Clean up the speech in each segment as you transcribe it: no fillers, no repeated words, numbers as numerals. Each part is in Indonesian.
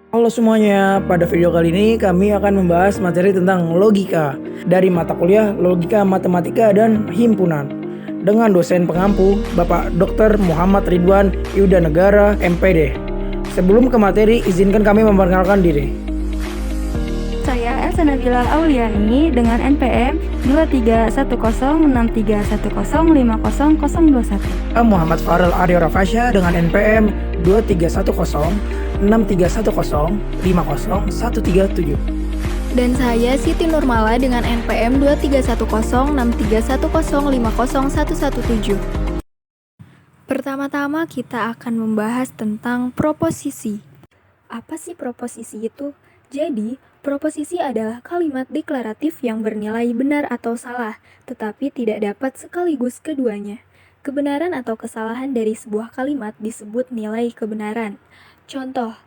Halo semuanya, pada video kali ini kami akan membahas materi tentang logika dari mata kuliah Logika Matematika dan Himpunan dengan dosen pengampu Bapak Dr. Muhammad Ridwan Yudanegara MPD. Sebelum ke materi, izinkan kami memperkenalkan diri. Saya Elsa Nabila Auliani dengan NPM 23106310500021. Muhammad Farel Aryo Rafasya dengan NPM 23106310500137. Dan saya Siti Nurmala dengan NPM 23106310500117. Pertama-tama kita akan membahas tentang proposisi. Apa sih proposisi itu? Jadi, proposisi adalah kalimat deklaratif yang bernilai benar atau salah, tetapi tidak dapat sekaligus keduanya. Kebenaran atau kesalahan dari sebuah kalimat disebut nilai kebenaran. Contoh,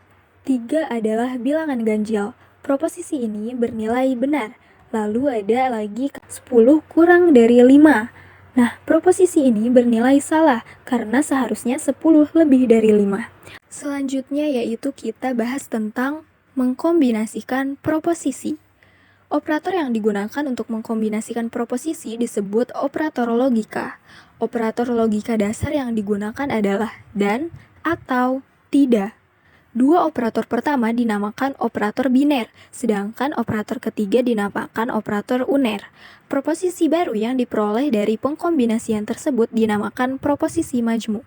3 adalah bilangan ganjil. Proposisi ini bernilai benar. Lalu ada lagi 10 kurang dari 5. Nah, proposisi ini bernilai salah karena seharusnya 10 lebih dari 5. Selanjutnya yaitu kita bahas tentang mengkombinasikan proposisi. Operator yang digunakan untuk mengkombinasikan proposisi disebut operator logika. Operator logika dasar yang digunakan adalah dan, atau, tidak. Dua operator pertama dinamakan operator biner, sedangkan operator ketiga dinamakan operator uner. Proposisi baru yang diperoleh dari pengkombinasian tersebut dinamakan proposisi majmuk.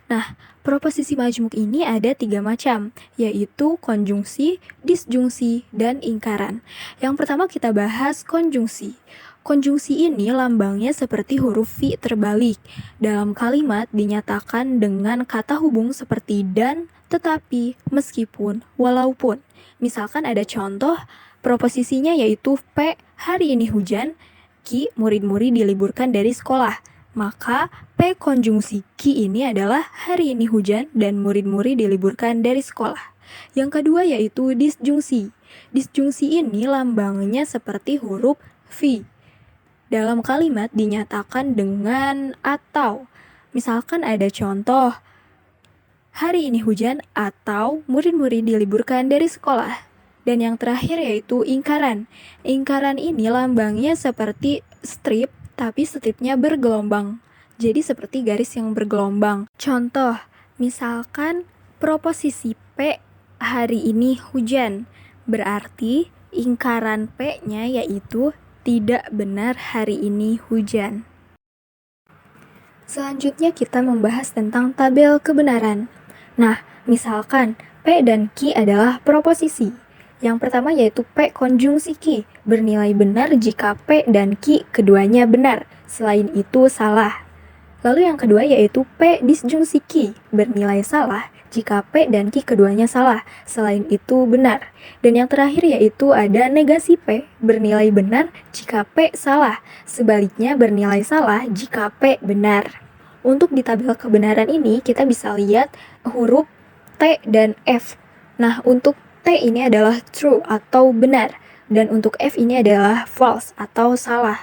Nah, proposisi majmuk ini ada 3 macam, yaitu konjungsi, disjungsi, dan ingkaran. Yang pertama kita bahas konjungsi. Konjungsi ini lambangnya seperti huruf V terbalik. Dalam kalimat dinyatakan dengan kata hubung seperti dan, tetapi, meskipun, walaupun. Misalkan ada contoh, proposisinya yaitu P, hari ini hujan, Q, murid-murid diliburkan dari sekolah. Maka, P konjungsi Q ini adalah hari ini hujan dan murid-murid diliburkan dari sekolah. Yang kedua yaitu disjungsi. Disjungsi ini lambangnya seperti huruf V. Dalam kalimat dinyatakan dengan atau. Misalkan ada contoh, hari ini hujan atau murid-murid diliburkan dari sekolah. Dan yang terakhir yaitu ingkaran. Ingkaran ini lambangnya seperti strip, tapi stripnya bergelombang. Jadi seperti garis yang bergelombang. Contoh, misalkan proposisi P, hari ini hujan. Berarti ingkaran P-nya yaitu tidak benar hari ini hujan. Selanjutnya kita membahas tentang tabel kebenaran. Nah, misalkan P dan Q adalah proposisi. Yang pertama yaitu P konjungsi Q, bernilai benar jika P dan Q keduanya benar, selain itu salah. Lalu yang kedua yaitu P disjungsi Q, bernilai salah jika P dan Q keduanya salah, selain itu benar. Dan yang terakhir yaitu ada negasi P, bernilai benar jika P salah, sebaliknya bernilai salah jika P benar. Untuk di tabel kebenaran ini kita bisa lihat huruf T dan F. Nah, untuk T ini adalah true atau benar, dan untuk F ini adalah false atau salah.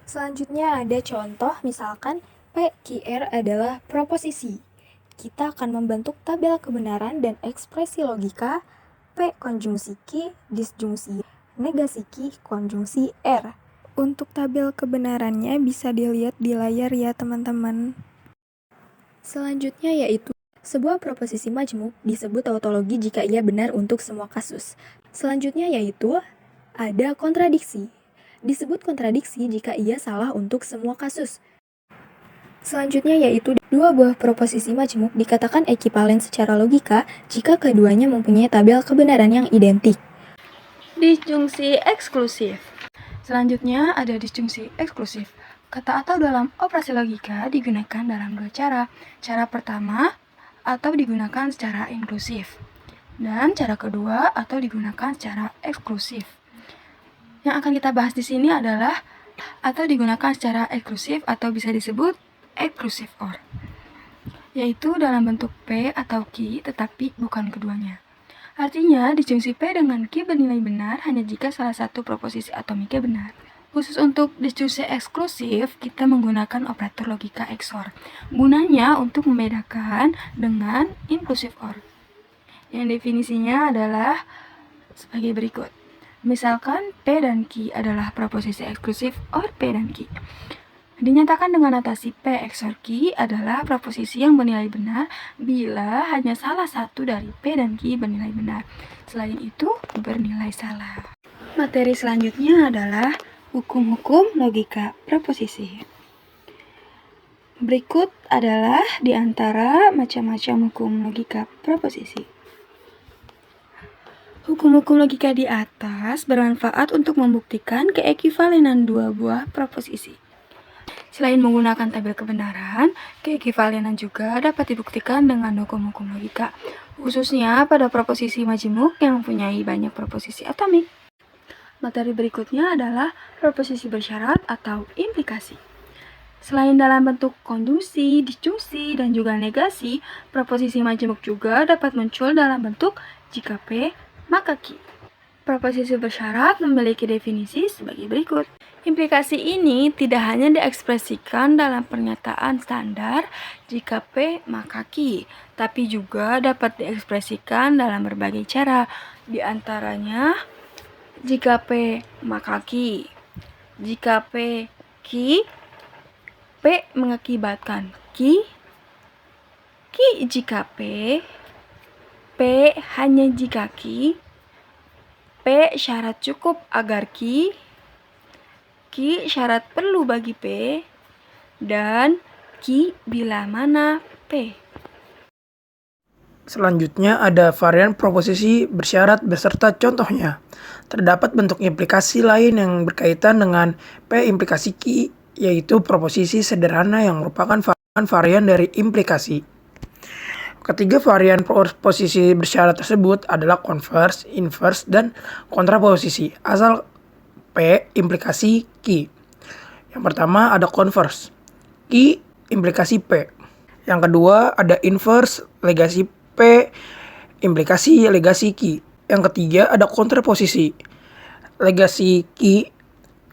Selanjutnya ada contoh, misalkan P, Q, R adalah proposisi. Kita akan membentuk tabel kebenaran dan ekspresi logika P konjungsi Q, disjungsi negasi Q, konjungsi R. Untuk tabel kebenarannya bisa dilihat di layar ya teman-teman. Selanjutnya yaitu sebuah proposisi majmuk disebut tautologi jika ia benar untuk semua kasus. Selanjutnya yaitu ada kontradiksi. Disebut kontradiksi jika ia salah untuk semua kasus. Selanjutnya yaitu dua buah proposisi majmuk dikatakan ekivalen secara logika jika keduanya mempunyai tabel kebenaran yang identik. Disjungsi eksklusif. Selanjutnya ada disjungsi eksklusif. Kata atau dalam operasi logika digunakan dalam dua cara. Cara pertama, atau digunakan secara inklusif. Dan cara kedua, atau digunakan secara eksklusif. Yang akan kita bahas di sini adalah atau digunakan secara eksklusif atau bisa disebut exclusive or, yaitu dalam bentuk P atau Q tetapi bukan keduanya. Artinya, disjungsi P dengan Q bernilai benar hanya jika salah satu proposisi atomiknya benar. Khusus untuk disjungsi eksklusif, kita menggunakan operator logika XOR. Gunanya untuk membedakan dengan inclusive OR. yang definisinya adalah sebagai berikut. Misalkan P dan Q adalah proposisi eksklusif or P dan Q. Dinyatakan dengan notasi P XOR Q adalah proposisi yang bernilai benar bila hanya salah satu dari P dan Q bernilai benar. Selain itu, bernilai salah. Materi selanjutnya adalah hukum-hukum logika proposisi. Berikut adalah di antara macam-macam hukum logika proposisi. Hukum-hukum logika di atas bermanfaat untuk membuktikan keekivalenan dua buah proposisi. Selain menggunakan tabel kebenaran, keekivalenan juga dapat dibuktikan dengan hukum-hukum logika, khususnya pada proposisi majemuk yang mempunyai banyak proposisi atomik. Materi berikutnya adalah proposisi bersyarat atau implikasi. Selain dalam bentuk konjungsi, disjungsi, dan juga negasi, proposisi majemuk juga dapat muncul dalam bentuk jika P, maka Q. Proposisi bersyarat memiliki definisi sebagai berikut. Implikasi ini tidak hanya diekspresikan dalam pernyataan standar jika P maka Q, tapi juga dapat diekspresikan dalam berbagai cara. Di antaranya, jika P maka Q, jika P Q, P mengakibatkan Q, Q jika P, P hanya jika Q, P syarat cukup agar Q, Q syarat perlu bagi P, dan Q bila mana P. Selanjutnya ada varian proposisi bersyarat beserta contohnya. Terdapat bentuk implikasi lain yang berkaitan dengan P implikasi Q, yaitu proposisi sederhana yang merupakan varian dari implikasi. Ketiga varian proposisi bersyarat tersebut adalah converse, inverse, dan kontraposisi asal P implikasi Q. Yang pertama ada converse, Q implikasi P. Yang kedua ada inverse, legasi P implikasi legasi Q. Yang ketiga ada kontraposisi, legasi Q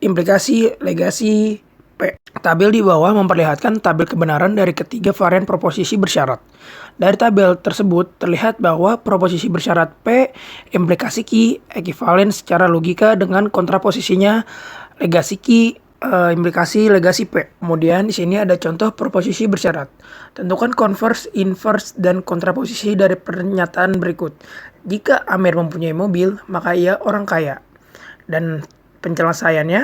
implikasi legasi P. Tabel di bawah memperlihatkan tabel kebenaran dari ketiga varian proposisi bersyarat. Dari tabel tersebut terlihat bahwa proposisi bersyarat P implikasi Q ekivalen secara logika dengan kontraposisinya legasi Q implikasi legasi P. Kemudian di sini ada contoh proposisi bersyarat. Tentukan converse, inverse, dan kontraposisi dari pernyataan berikut. Jika Amir mempunyai mobil, maka ia orang kaya. Dan penyelesaiannya,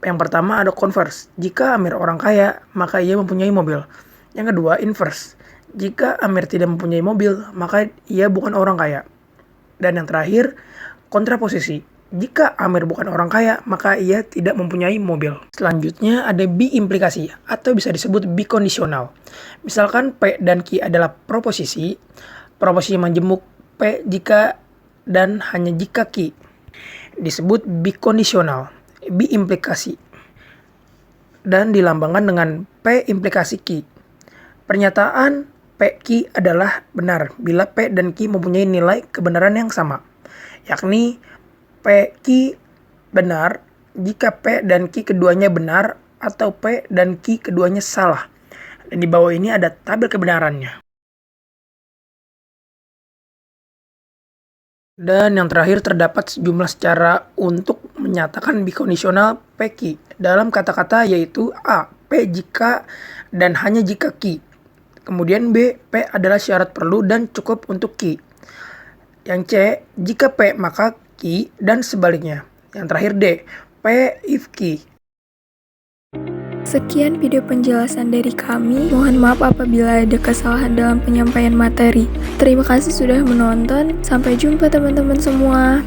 yang pertama ada converse. Jika Amir orang kaya, maka ia mempunyai mobil. Yang kedua, inverse. Jika Amir tidak mempunyai mobil, maka ia bukan orang kaya. Dan yang terakhir, kontraposisi. Jika Amir bukan orang kaya, maka ia tidak mempunyai mobil. Selanjutnya ada bi-implikasi atau bisa disebut bikondisional. Misalkan P dan Q adalah proposisi majemuk P jika dan hanya jika Q. Disebut bikondisional, bi-implikasi. Dan dilambangkan dengan P implikasi Q. Pernyataan P Q adalah benar bila P dan Q mempunyai nilai kebenaran yang sama, yakni P Q benar jika P dan Q keduanya benar atau P dan Q keduanya salah. Dan di bawah ini ada tabel kebenarannya. Dan yang terakhir terdapat sejumlah cara untuk menyatakan bikondisional P Q dalam kata-kata yaitu A. P jika dan hanya jika Q. Kemudian B. P adalah syarat perlu dan cukup untuk Q. Yang C. Jika P maka Q dan sebaliknya. Yang terakhir D. P if Q. Sekian video penjelasan dari kami. Mohon maaf apabila ada kesalahan dalam penyampaian materi. Terima kasih sudah menonton. Sampai jumpa teman-teman semua.